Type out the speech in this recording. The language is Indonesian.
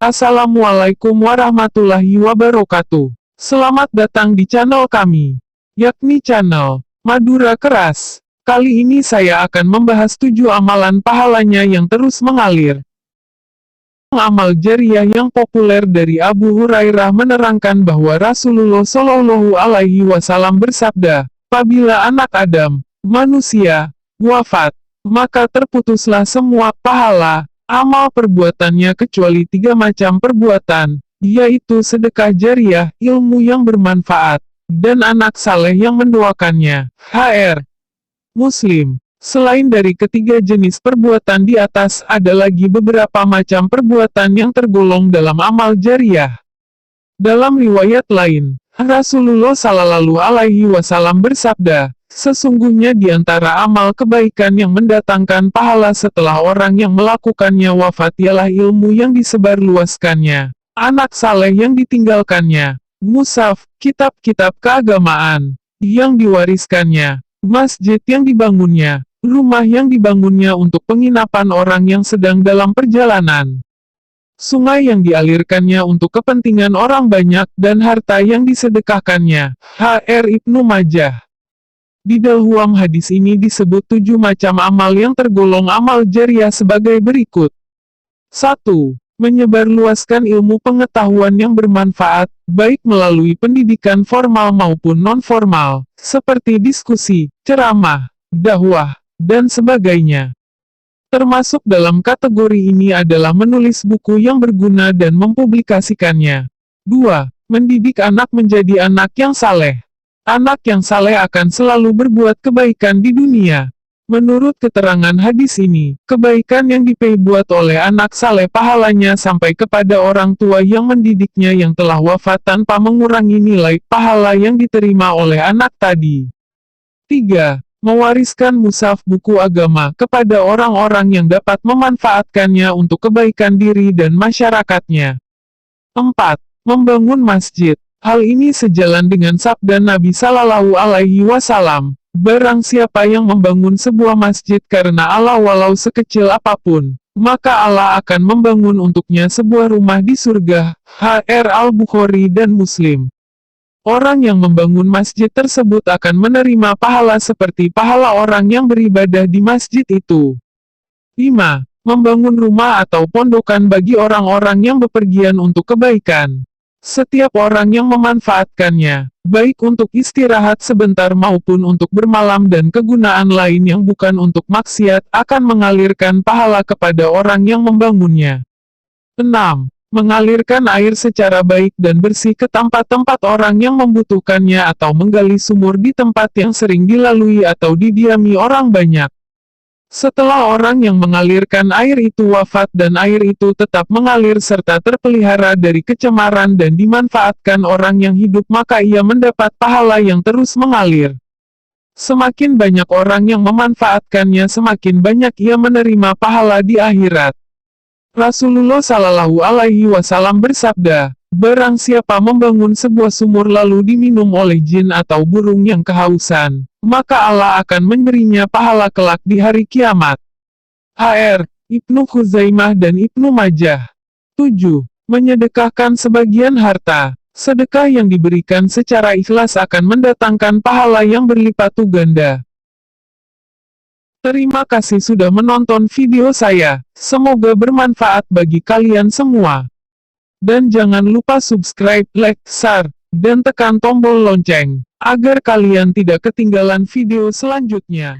Assalamualaikum warahmatullahi wabarakatuh. Selamat datang di channel kami, yakni channel Madura Keras. Kali ini saya akan membahas 7 amalan pahalanya yang terus mengalir. Amal jariah yang populer dari Abu Hurairah menerangkan bahwa Rasulullah Shallallahu Alaihi Wasallam bersabda, apabila anak Adam, manusia, wafat, maka terputuslah semua pahala amal perbuatannya kecuali 3 macam perbuatan, yaitu sedekah jariah, ilmu yang bermanfaat, dan anak saleh yang mendoakannya. HR Muslim. Selain dari ketiga jenis perbuatan di atas, ada lagi beberapa macam perbuatan yang tergolong dalam amal jariah. Dalam riwayat lain, Rasulullah Shallallahu Alaihi Wasallam bersabda, sesungguhnya di antara amal kebaikan yang mendatangkan pahala setelah orang yang melakukannya wafat ialah ilmu yang disebarluaskannya, anak saleh yang ditinggalkannya, mushaf, kitab-kitab keagamaan yang diwariskannya, masjid yang dibangunnya, rumah yang dibangunnya untuk penginapan orang yang sedang dalam perjalanan, sungai yang dialirkannya untuk kepentingan orang banyak, dan harta yang disedekahkannya. HR Ibnu Majah. Di dalam hadis ini disebut 7 macam amal yang tergolong amal jariah sebagai berikut. 1. Menyebarluaskan ilmu pengetahuan yang bermanfaat, baik melalui pendidikan formal maupun non-formal, seperti diskusi, ceramah, dakwah, dan sebagainya. Termasuk dalam kategori ini adalah menulis buku yang berguna dan mempublikasikannya. 2. Mendidik anak menjadi anak yang saleh. Anak yang saleh akan selalu berbuat kebaikan di dunia. Menurut keterangan hadis ini, kebaikan yang diperbuat oleh anak saleh pahalanya sampai kepada orang tua yang mendidiknya yang telah wafat tanpa mengurangi nilai pahala yang diterima oleh anak tadi. 3. Mewariskan mushaf buku agama kepada orang-orang yang dapat memanfaatkannya untuk kebaikan diri dan masyarakatnya. 4. Membangun masjid. Hal ini sejalan dengan sabda Nabi Sallallahu Alaihi Wasallam, barang siapa yang membangun sebuah masjid karena Allah walau sekecil apapun, maka Allah akan membangun untuknya sebuah rumah di surga. HR Al-Bukhari dan Muslim. Orang yang membangun masjid tersebut akan menerima pahala seperti pahala orang yang beribadah di masjid itu. 5. Membangun rumah atau pondokan bagi orang-orang yang bepergian untuk kebaikan. Setiap orang yang memanfaatkannya, baik untuk istirahat sebentar maupun untuk bermalam dan kegunaan lain yang bukan untuk maksiat, akan mengalirkan pahala kepada orang yang membangunnya. 6. Mengalirkan air secara baik dan bersih ke tempat-tempat orang yang membutuhkannya atau menggali sumur di tempat yang sering dilalui atau didiami orang banyak. Setelah orang yang mengalirkan air itu wafat dan air itu tetap mengalir serta terpelihara dari kecemaran dan dimanfaatkan orang yang hidup, maka ia mendapat pahala yang terus mengalir. Semakin banyak orang yang memanfaatkannya, semakin banyak ia menerima pahala di akhirat. Rasulullah Shallallahu Alaihi Wasallam bersabda, barang siapa membangun sebuah sumur lalu diminum oleh jin atau burung yang kehausan, maka Allah akan memberinya pahala kelak di hari kiamat. HR Ibnu Khuzaimah dan Ibnu Majah. 7. Menyedekahkan sebagian harta. Sedekah yang diberikan secara ikhlas akan mendatangkan pahala yang berlipat ganda. Terima kasih sudah menonton video saya. Semoga bermanfaat bagi kalian semua. Dan jangan lupa subscribe, like, share, dan tekan tombol lonceng, agar kalian tidak ketinggalan video selanjutnya.